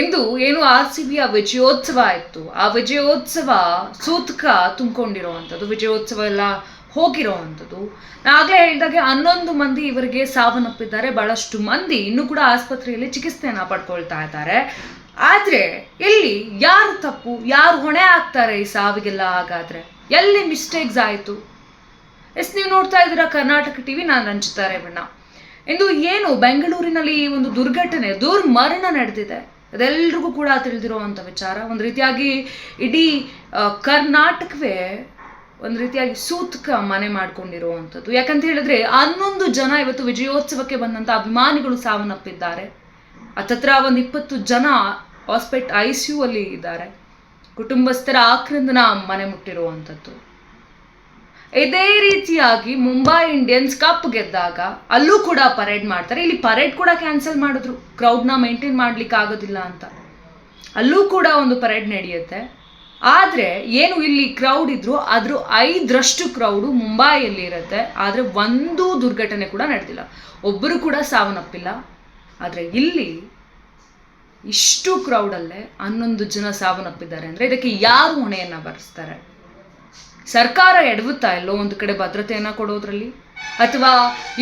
ಇಂದು ಏನು RCBಯ ವಿಜಯೋತ್ಸವ ಇತ್ತು, ಆ ವಿಜಯೋತ್ಸವ ಸೂತಕ ತುಂಬಿಕೊಂಡಿರುವಂಥದ್ದು, ವಿಜಯೋತ್ಸವ ಎಲ್ಲ ಹೋಗಿರೋವಂಥದ್ದು. ಆಗಲೇ ಹೇಳಿದಾಗೆ 11 ಮಂದಿ ಇವರಿಗೆ ಸಾವನ್ನಪ್ಪಿದ್ದಾರೆ. ಬಹಳಷ್ಟು ಮಂದಿ ಇನ್ನೂ ಕೂಡ ಆಸ್ಪತ್ರೆಯಲ್ಲಿ ಚಿಕಿತ್ಸೆಯನ್ನು ಪಡ್ಕೊಳ್ತಾ ಇದ್ದಾರೆ. ಆದರೆ ಇಲ್ಲಿ ಯಾರು ತಪ್ಪು, ಯಾರು ಹೊಣೆ ಆಗ್ತಾರೆ ಈ ಸಾವಿಗೆಲ್ಲ? ಹಾಗಾದ್ರೆ ಎಲ್ಲಿ ಮಿಸ್ಟೇಕ್ಸ್ ಆಯಿತು? ನೀವು ನೋಡ್ತಾ ಇದ್ದೀರಾ ಕರ್ನಾಟಕ ಟಿವಿ, ನಾನು ರಂಜಿತಾ ರೇವಣ್ಣ. ಇಂದು ಏನು ಬೆಂಗಳೂರಿನಲ್ಲಿ ಈ ಒಂದು ದುರ್ಘಟನೆ, ದುರ್ಮರಣ ನಡೆದಿದೆ, ಅದೆಲ್ರಿಗೂ ಕೂಡ ತಿಳಿದಿರುವಂಥ ವಿಚಾರ. ಒಂದು ರೀತಿಯಾಗಿ ಇಡೀ ಕರ್ನಾಟಕವೇ ಒಂದು ರೀತಿಯಾಗಿ ಸೂತಕ ಮನೆ ಮಾಡ್ಕೊಂಡಿರುವಂಥದ್ದು. ಯಾಕಂತ ಹೇಳಿದ್ರೆ 11 ಜನ ಇವತ್ತು ವಿಜಯೋತ್ಸವಕ್ಕೆ ಬಂದಂಥ ಅಭಿಮಾನಿಗಳು ಸಾವನ್ನಪ್ಪಿದ್ದಾರೆ. ಹತ್ತತ್ರ ಒಂದು 20 ಜನ ICU ಅಲ್ಲಿ ಇದ್ದಾರೆ. ಕುಟುಂಬಸ್ಥರ ಆಕ್ರಂದನ ಮನೆ ಮುಟ್ಟಿರುವಂಥದ್ದು. ಇದೇ ರೀತಿಯಾಗಿ ಮುಂಬೈ ಇಂಡಿಯನ್ಸ್ ಕಪ್ ಗೆದ್ದಾಗ ಅಲ್ಲೂ ಕೂಡ ಪರೇಡ್ ಮಾಡ್ತಾರೆ. ಇಲ್ಲಿ ಪರೇಡ್ ಕೂಡ ಕ್ಯಾನ್ಸಲ್ ಮಾಡಿದ್ರು, ಕ್ರೌಡ್ನ ಮೇಂಟೈನ್ ಮಾಡ್ಲಿಕ್ಕೆ ಆಗೋದಿಲ್ಲ ಅಂತ. ಅಲ್ಲೂ ಕೂಡ ಒಂದು ಪರೇಡ್ ನಡೆಯುತ್ತೆ. ಆದರೆ ಏನು ಇಲ್ಲಿ ಕ್ರೌಡ್ ಇದ್ರು ಅದ್ರ 5ರಷ್ಟು ಕ್ರೌಡು ಮುಂಬೈಯಲ್ಲಿ ಇರುತ್ತೆ. ಆದರೆ ಒಂದು ದುರ್ಘಟನೆ ಕೂಡ ನಡೆದಿಲ್ಲ, ಒಬ್ಬರು ಕೂಡ ಸಾವನ್ನಪ್ಪಿಲ್ಲ. ಆದರೆ ಇಲ್ಲಿ ಇಷ್ಟು ಕ್ರೌಡಲ್ಲೇ 11 ಜನ ಸಾವನ್ನಪ್ಪಿದ್ದಾರೆ ಅಂದರೆ ಇದಕ್ಕೆ ಯಾರು ಹೊಣೆಯನ್ನು ಭರಿಸ್ತಾರೆ? ಸರ್ಕಾರ ಎಡವುತ್ತಾ ಎಲ್ಲೋ ಒಂದು ಕಡೆ ಭದ್ರತೆಯನ್ನು ಕೊಡೋದ್ರಲ್ಲಿ, ಅಥವಾ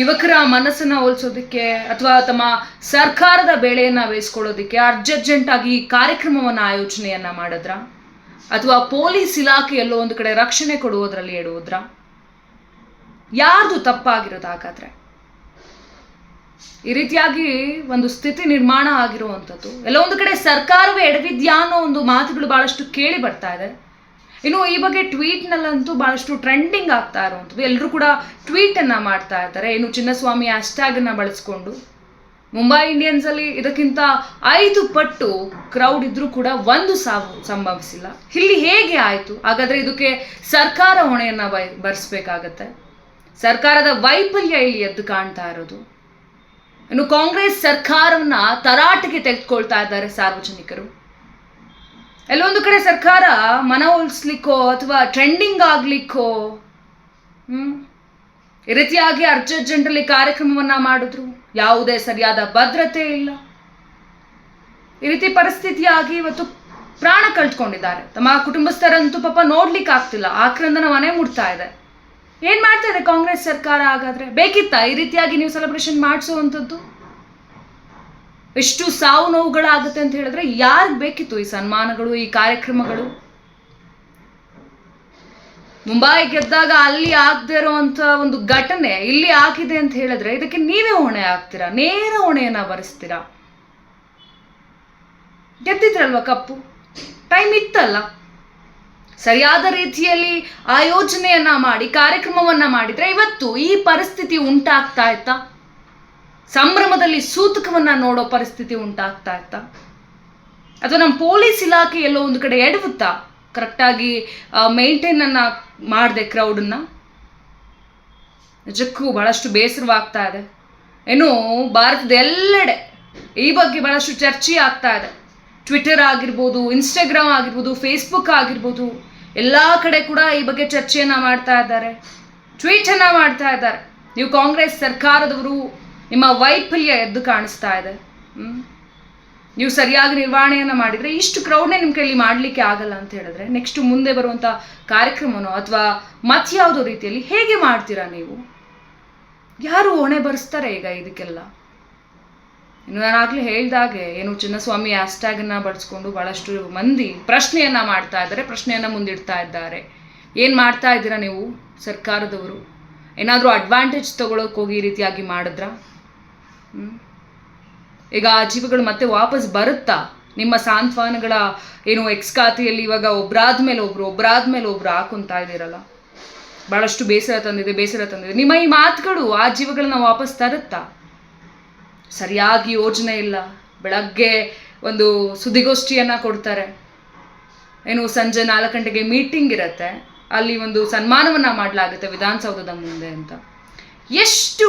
ಯುವಕರ ಮನಸ್ಸನ್ನು ಹೋಲಿಸೋದಕ್ಕೆ, ಅಥವಾ ತಮ್ಮ ಸರ್ಕಾರದ ಬೇಳೆಯನ್ನು ಬೇಯಿಸ್ಕೊಳ್ಳೋದಕ್ಕೆ ಅರ್ಜೆಂಟಾಗಿ ಕಾರ್ಯಕ್ರಮವನ್ನು ಆಯೋಜನೆಯನ್ನ ಮಾಡಿದ್ರ, ಅಥವಾ ಪೊಲೀಸ್ ಇಲಾಖೆ ಎಲ್ಲೋ ಒಂದು ಕಡೆ ರಕ್ಷಣೆ ಕೊಡುವುದರಲ್ಲಿ ಎಡುವುದ್ರ? ಯಾರ್ದು ತಪ್ಪಾಗಿರೋದು ಹಾಗಾದ್ರೆ? ಈ ರೀತಿಯಾಗಿ ಒಂದು ಸ್ಥಿತಿ ನಿರ್ಮಾಣ ಆಗಿರುವಂಥದ್ದು. ಎಲ್ಲೋ ಒಂದು ಕಡೆ ಸರ್ಕಾರವೇ ಎಡವಿದ್ಯಾ ಅನ್ನೋ ಒಂದು ಮಾತುಗಳು ಬಹಳಷ್ಟು ಕೇಳಿ ಬರ್ತಾ ಇದೆ. ಇನ್ನು ಈ ಬಗ್ಗೆ ಟ್ವೀಟ್ನಲ್ಲಂತೂ ಬಹಳಷ್ಟು ಟ್ರೆಂಡಿಂಗ್ ಆಗ್ತಾ ಇರುವಂಥದ್ದು. ಎಲ್ಲರೂ ಕೂಡ ಟ್ವೀಟನ್ನು ಮಾಡ್ತಾ ಇದ್ದಾರೆ. ಇನ್ನು ಚಿನ್ನಸ್ವಾಮಿ ಹ್ಯಾಶ್ಟ್ಯಾಗನ್ನು ಬಳಸ್ಕೊಂಡು. ಮುಂಬೈ ಇಂಡಿಯನ್ಸಲ್ಲಿ ಇದಕ್ಕಿಂತ 5 ಪಟ್ಟು ಕ್ರೌಡ್ ಇದ್ರೂ ಕೂಡ ಒಂದು ಸಾವು ಸಂಭವಿಸಿಲ್ಲ. ಇಲ್ಲಿ ಹೇಗೆ ಆಯಿತು? ಹಾಗಾದರೆ ಇದಕ್ಕೆ ಸರ್ಕಾರ ಹೊಣೆಯನ್ನು ಭರಿಸಬೇಕಾಗತ್ತೆ. ಸರ್ಕಾರದ ವೈಫಲ್ಯ ಇಲ್ಲಿ ಎದ್ದು ಕಾಣ್ತಾ ಇರೋದು. ಇನ್ನು ಕಾಂಗ್ರೆಸ್ ಸರ್ಕಾರವನ್ನ ತರಾಟೆಗೆ ತೆಗೆದುಕೊಳ್ತಾ ಇದ್ದಾರೆ ಸಾರ್ವಜನಿಕರು. ಎಲ್ಲೊಂದು ಕಡೆ ಸರ್ಕಾರ ಮನವೊಲಿಸ್ಲಿಕ್ಕೋ ಅಥವಾ ಟ್ರೆಂಡಿಂಗ್ ಆಗ್ಲಿಕ್ಕೋ ಈ ರೀತಿಯಾಗಿ ಅರ್ಜೆಂಟಲ್ಲಿ ಕಾರ್ಯಕ್ರಮವನ್ನ ಮಾಡಿದ್ರು. ಯಾವುದೇ ಸರಿಯಾದ ಭದ್ರತೆ ಇಲ್ಲ. ಈ ರೀತಿ ಪರಿಸ್ಥಿತಿಯಾಗಿ ಇವತ್ತು ಪ್ರಾಣ ಕಳ್ಕೊಂಡಿದ್ದಾರೆ. ತಮ್ಮ ಕುಟುಂಬಸ್ಥರಂತೂ ಪಾಪ ನೋಡ್ಲಿಕ್ಕೆ ಆಗ್ತಿಲ್ಲ, ಆಕ್ರಂದನ ಮನೆ ಮುಟ್ತಾ ಇದೆ. ಏನ್ ಮಾಡ್ತಾ ಇದೆ ಕಾಂಗ್ರೆಸ್ ಸರ್ಕಾರ? ಹಾಗಾದ್ರೆ ಬೇಕಿತ್ತ ಈ ರೀತಿಯಾಗಿ ನೀವು ಸೆಲೆಬ್ರೇಷನ್ ಮಾಡಿಸುವಂಥದ್ದು? ಎಷ್ಟು ಸಾವು ನೋವುಗಳಾಗುತ್ತೆ ಅಂತ ಹೇಳಿದ್ರೆ ಯಾರಿಗೆ ಬೇಕಿತ್ತು ಈ ಸನ್ಮಾನಗಳು, ಈ ಕಾರ್ಯಕ್ರಮಗಳು? ಮುಂಬೈ ಗೆದ್ದಾಗ ಅಲ್ಲಿ ಆಗದೆ ಇರುವಂತ ಒಂದು ಘಟನೆ ಇಲ್ಲಿ ಆಗಿದೆ ಅಂತ ಹೇಳಿದ್ರೆ ಇದಕ್ಕೆ ನೀವೇ ಹೊಣೆ ಆಗ್ತೀರಾ? ನೇರ ಹೊಣೆಯನ್ನ ಭರಿಸ್ತೀರಾ? ಗೆದ್ದಿದ್ರಲ್ವ ಕಪ್ಪು, ಟೈಮ್ ಇತ್ತಲ್ಲ, ಸರಿಯಾದ ರೀತಿಯಲ್ಲಿ ಆಯೋಜನೆಯನ್ನ ಮಾಡಿ ಕಾರ್ಯಕ್ರಮವನ್ನ ಮಾಡಿದ್ರೆ ಇವತ್ತು ಈ ಪರಿಸ್ಥಿತಿ ಉಂಟಾಗ್ತಾ ಇತ್ತಾ? ಸಂಭ್ರಮದಲ್ಲಿ ಸೂತಕವನ್ನ ನೋಡೋ ಪರಿಸ್ಥಿತಿ ಉಂಟಾಗ್ತಾ ಇತ್ತಾ? ಅಥವಾ ನಮ್ಮ ಪೊಲೀಸ್ ಇಲಾಖೆ ಎಲ್ಲೋ ಒಂದು ಕಡೆ ಎಡವುತ್ತಾ ಕರೆಕ್ಟಾಗಿ ಮೇಂಟೈನ್ ಅನ್ನ ಮಾಡದೆ ಕ್ರೌಡನ್ನ? ನಿಜಕ್ಕೂ ಬಹಳಷ್ಟು ಬೇಸರವಾಗ್ತಾ ಇದೆ. ಏನು ಭಾರತದ ಎಲ್ಲೆಡೆ ಈ ಬಗ್ಗೆ ಬಹಳಷ್ಟು ಚರ್ಚೆ ಆಗ್ತಾ ಇದೆ. ಟ್ವಿಟರ್ ಆಗಿರ್ಬೋದು, ಇನ್ಸ್ಟಾಗ್ರಾಮ್ ಆಗಿರ್ಬೋದು, ಫೇಸ್ಬುಕ್ ಆಗಿರ್ಬೋದು, ಎಲ್ಲ ಕಡೆ ಕೂಡ ಈ ಬಗ್ಗೆ ಚರ್ಚೆಯನ್ನ ಮಾಡ್ತಾ ಇದ್ದಾರೆ, ಟ್ವೀಟನ್ನು ಮಾಡ್ತಾ ಇದ್ದಾರೆ. ನೀವು ಕಾಂಗ್ರೆಸ್ ಸರ್ಕಾರದವರು, ನಿಮ್ಮ ವೈಫಲ್ಯ ಎದ್ದು ಕಾಣಿಸ್ತಾ ಇದೆ. ನೀವು ಸರಿಯಾಗಿ ನಿರ್ವಹಣೆಯನ್ನು ಮಾಡಿದರೆ ಇಷ್ಟು ಕ್ರೌಡ್ನೇ ನಿಮ್ಮ ಕೈಲಿ ಮಾಡಲಿಕ್ಕೆ ಆಗಲ್ಲ ಅಂತ ಹೇಳಿದ್ರೆ ನೆಕ್ಸ್ಟ್ ಮುಂದೆ ಬರುವಂಥ ಕಾರ್ಯಕ್ರಮನೋ ಅಥವಾ ಮತ್ಯಾವುದೋ ರೀತಿಯಲ್ಲಿ ಹೇಗೆ ಮಾಡ್ತೀರಾ ನೀವು? ಯಾರು ಹೊಣೆ ಭರಿಸ್ತಾರೆ ಈಗ ಇದಕ್ಕೆಲ್ಲ? ಇನ್ನು ನಾನಾಗಲೇ ಹೇಳ್ದಾಗೆ ಏನು ಚಿನ್ನಸ್ವಾಮಿ ಹ್ಯಾಶ್ಟ್ಯಾಗನ್ನು ಬಳಸ್ಕೊಂಡು ಭಾಳಷ್ಟು ಮಂದಿ ಪ್ರಶ್ನೆಯನ್ನು ಮಾಡ್ತಾ ಇದ್ದಾರೆ, ಪ್ರಶ್ನೆಯನ್ನು ಮುಂದಿಡ್ತಾ ಇದ್ದಾರೆ. ಏನು ಮಾಡ್ತಾ ಇದ್ದೀರಾ ನೀವು ಸರ್ಕಾರದವರು? ಏನಾದರೂ ಅಡ್ವಾಂಟೇಜ್ ತಗೊಳ್ಳೋಕೆ ಹೋಗಿ ಈ ರೀತಿಯಾಗಿ ಮಾಡಿದ್ರಾ? ಈಗ ಆ ಜೀವಗಳು ಮತ್ತೆ ವಾಪಸ್ ಬರುತ್ತಾ? ನಿಮ್ಮ ಸಾಂತ್ವನಗಳ ಏನು ಎಕ್ಸ್ ಖಾತೆಯಲ್ಲಿ ಇವಾಗ ಒಬ್ಬರಾದ ಮೇಲೆ ಒಬ್ರು ಹಾಕೊಂತಾ ಇದ್ದೀರಲ್ಲ, ಭಾಳಷ್ಟು ಬೇಸರ ತಂದಿದೆ. ನಿಮ್ಮ ಈ ಮಾತುಗಳು ಆ ಜೀವಗಳನ್ನ ವಾಪಸ್ ತರುತ್ತಾ? ಸರಿಯಾಗಿ ಯೋಜನೆ ಇಲ್ಲ. ಬೆಳಗ್ಗೆ ಒಂದು ಸುದ್ದಿಗೋಷ್ಠಿಯನ್ನು ಕೊಡ್ತಾರೆ, ಏನು ಸಂಜೆ 4 ಗಂಟೆಗೆ ಮೀಟಿಂಗ್ ಇರುತ್ತೆ, ಅಲ್ಲಿ ಒಂದು ಸನ್ಮಾನವನ್ನು ಮಾಡಲಾಗುತ್ತೆ ವಿಧಾನಸೌಧದ ಮುಂದೆ ಅಂತ. ಎಷ್ಟು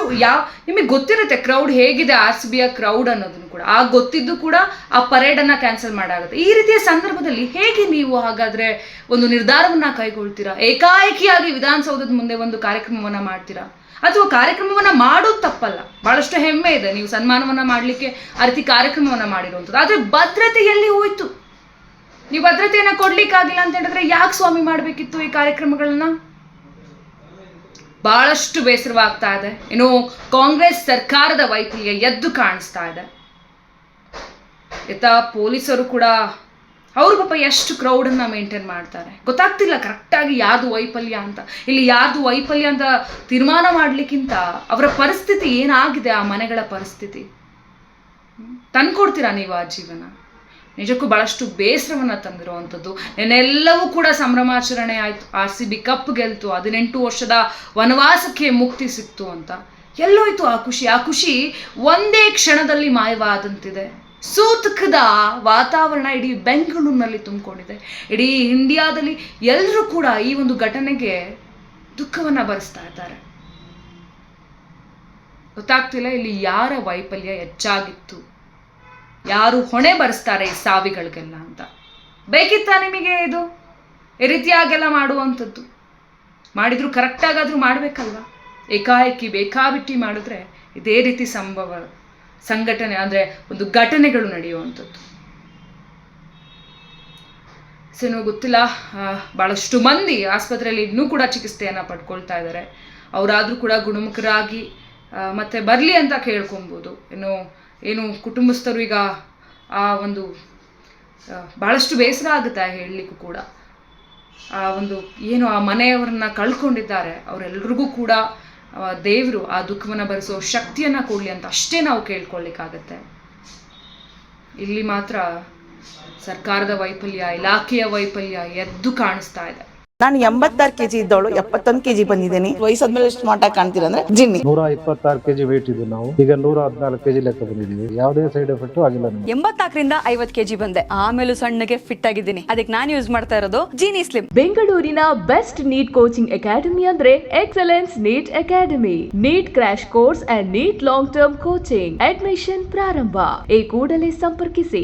ನಿಮಗೆ ಗೊತ್ತಿರುತ್ತೆ ಕ್ರೌಡ್ ಹೇಗಿದೆ, RCBಯ ಕ್ರೌಡ್ ಅನ್ನೋದನ್ನು ಕೂಡ. ಗೊತ್ತಿದ್ದು ಕೂಡ ಆ ಪರೇಡನ್ನು ಕ್ಯಾನ್ಸಲ್ ಮಾಡಾಗುತ್ತೆ. ಈ ರೀತಿಯ ಸಂದರ್ಭದಲ್ಲಿ ಹೇಗೆ ನೀವು ಹಾಗಾದರೆ ಒಂದು ನಿರ್ಧಾರವನ್ನು ಕೈಗೊಳ್ತೀರಾ? ಏಕಾಏಕಿಯಾಗಿ ವಿಧಾನಸೌಧದ ಮುಂದೆ ಒಂದು ಕಾರ್ಯಕ್ರಮವನ್ನು ಮಾಡ್ತೀರಾ? ಅಥವಾ ಕಾರ್ಯಕ್ರಮವನ್ನ ಮಾಡೋದು ತಪ್ಪಲ್ಲ, ಬಹಳಷ್ಟು ಹೆಮ್ಮೆ ಇದೆ ನೀವು ಸನ್ಮಾನವನ್ನ ಮಾಡಲಿಕ್ಕೆ ಆ ರೀತಿ ಕಾರ್ಯಕ್ರಮವನ್ನ ಮಾಡಿರುವಂಥದ್ದು. ಆದ್ರೆ ಭದ್ರತೆ ಎಲ್ಲಿ ಹೋಯ್ತು? ನೀವು ಭದ್ರತೆಯನ್ನ ಕೊಡ್ಲಿಕ್ಕಾಗಿಲ್ಲ ಅಂತ ಹೇಳಿದ್ರೆ ಯಾಕೆ ಸ್ವಾಮಿ ಮಾಡಬೇಕಿತ್ತು ಈ ಕಾರ್ಯಕ್ರಮಗಳನ್ನ? ಬಹಳಷ್ಟು ಬೇಸರವಾಗ್ತಾ ಇದೆ. ಇನ್ನು ಕಾಂಗ್ರೆಸ್ ಸರ್ಕಾರದ ವೈಫಲ್ಯ ಎದ್ದು ಕಾಣಿಸ್ತಾ ಇದೆ. ಪೊಲೀಸರು ಕೂಡ ಅವ್ರು ಪಾಪ ಎಷ್ಟು ಕ್ರೌಡನ್ನ ಮೇಂಟೈನ್ ಮಾಡ್ತಾರೆ ಗೊತ್ತಾಗ್ತಿಲ್ಲ ಕರೆಕ್ಟಾಗಿ ಯಾರ್ದು ವೈಫಲ್ಯ ಅಂತ. ಇಲ್ಲಿ ಯಾರ್ದು ವೈಫಲ್ಯ ಅಂತ ತೀರ್ಮಾನ ಮಾಡ್ಲಿಕ್ಕಿಂತ ಅವರ ಪರಿಸ್ಥಿತಿ ಏನಾಗಿದೆ, ಆ ಮನೆಗಳ ಪರಿಸ್ಥಿತಿ ತಂದ್ಕೊಡ್ತೀರಾ ನೀವು ಆ ಜೀವನ? ನಿಜಕ್ಕೂ ಬಹಳಷ್ಟು ಬೇಸರವನ್ನ ತಂದಿರುವಂಥದ್ದು. ನೆನ್ನೆಲ್ಲವೂ ಕೂಡ ಸಂಭ್ರಮಾಚರಣೆ ಆಯ್ತು, RCB ಕಪ್ ಗೆಲ್ತು, 18 ವರ್ಷದ ವನವಾಸಕ್ಕೆ ಮುಕ್ತಿ ಸಿಕ್ತು ಅಂತ. ಎಲ್ಲೋಯ್ತು ಆ ಖುಷಿ? ಆ ಖುಷಿ ಒಂದೇ ಕ್ಷಣದಲ್ಲಿ ಮಾಯವಾದಂತಿದೆ. ಸೂತಕದ ವಾತಾವರಣ ಇಡೀ ಬೆಂಗಳೂರಿನಲ್ಲಿ ತುಂಬಿಕೊಂಡಿದೆ. ಇಡೀ ಇಂಡಿಯಾದಲ್ಲಿ ಎಲ್ಲರೂ ಕೂಡ ಈ ಒಂದು ಘಟನೆಗೆ ದುಃಖವನ್ನ ಭರಿಸ್ತಾ ಇದ್ದಾರೆ. ಗೊತ್ತಾಗ್ತಿಲ್ಲ ಇಲ್ಲಿ ಯಾರ ವೈಫಲ್ಯ ಹೆಚ್ಚಾಗಿತ್ತು, ಯಾರು ಹೊಣೆ ಬರೆಸ್ತಾರೆ ಈ ಸಾವಿಗಳಿಗೆಲ್ಲ ಅಂತ. ಬೇಕಿತ್ತ ನಿಮಗೆ ಇದು ಈ ರೀತಿಯಾಗೆಲ್ಲ ಮಾಡುವಂಥದ್ದು? ಮಾಡಿದ್ರು ಕರೆಕ್ಟಾಗಾದ್ರೂ ಮಾಡ್ಬೇಕಲ್ವಾ? ಏಕಾಏಕಿ ಬೇಕಾಬಿಟ್ಟಿ ಮಾಡಿದ್ರೆ ಇದೇ ರೀತಿ ಸಂಘಟನೆ ಅಂದ್ರೆ ಒಂದು ಘಟನೆಗಳು ನಡೆಯುವಂಥದ್ದು. ಏನೋ ಗೊತ್ತಿಲ್ಲ. ಬಹಳಷ್ಟು ಮಂದಿ ಆಸ್ಪತ್ರೆಯಲ್ಲಿ ಇನ್ನೂ ಕೂಡ ಚಿಕಿತ್ಸೆಯನ್ನ ಪಡ್ಕೊಳ್ತಾ ಇದ್ದಾರೆ. ಅವರಾದ್ರೂ ಕೂಡ ಗುಣಮುಖರಾಗಿ ಮತ್ತೆ ಬರಲಿ ಅಂತ ಕೇಳ್ಕೊಬೋದು. ಏನು ಕುಟುಂಬಸ್ಥರು ಈಗ ಆ ಒಂದು ಬಹಳಷ್ಟು ಬೇಸರ ಆಗುತ್ತೆ ಹೇಳಲಿಕ್ಕೂ ಕೂಡ. ಆ ಒಂದು ಏನು ಆ ಮನೆಯವರನ್ನ ಕಳ್ಕೊಂಡಿದ್ದಾರೆ ಅವರೆಲ್ಲರಿಗೂ ಕೂಡ ದೇವರು ಆ ದುಃಖವನ್ನ ಭರಿಸೋ ಶಕ್ತಿಯನ್ನ ಕೊಡ್ಲಿ ಅಂತ ಅಷ್ಟೇ ನಾವು ಕೇಳ್ಕೊಳ್ಳಿಕ್ಕಾಗತ್ತೆ. ಇಲ್ಲಿ ಮಾತ್ರ ಸರ್ಕಾರದ ವೈಫಲ್ಯ, ಇಲಾಖೆಯ ವೈಫಲ್ಯ ಎದ್ದು ಕಾಣಿಸ್ತಾ ಇದೆ. ನಾನು 86 kg ಇದ್ದವಳು 71 kg ಬಂದಿದ್ದೀನಿ. ವಯಸ್ಸಾದ್ಮೇಲೆ ಸ್ಮಾರ್ಟ್ ಆಗಿ ಕಾಣ್ತೀರಾ ಅಂದ್ರೆ ಜಿನ್ನಿ. 126 kg ವೇಟ್ ಇದ್ದು ನಾವು ಈಗ 114 kg ಲೆಕ್ಕ ಬಂದಿದ್ದೀವಿ. ಯಾವುದೇ ಸೈಡ್ ಎಫೆಕ್ಟ್ ಆಗಿಲ್ಲ. 84ರಿಂದ 50 kg ಬಂದೆ. ಆಮೇಲೆ ಸಣ್ಣಗೆ ಫಿಟ್ ಆಗಿದ್ದೀನಿ. ಅದಕ್ಕೆ ನಾನು ಯೂಸ್ ಮಾಡ್ತಾ ಇರೋದು ಜೀನಿ ಸ್ಲಿಮ್. ಬೆಂಗಳೂರಿನ ಬೆಸ್ಟ್ ನೀಟ್ ಕೋಚಿಂಗ್ ಅಕಾಡೆಮಿ ಅಂದ್ರೆ excellence NEET academy. NEET crash course and NEET long term coaching admission ಪ್ರಾರಂಭ. ಈ ಕೂಡಲೇ ಸಂಪರ್ಕಿಸಿ.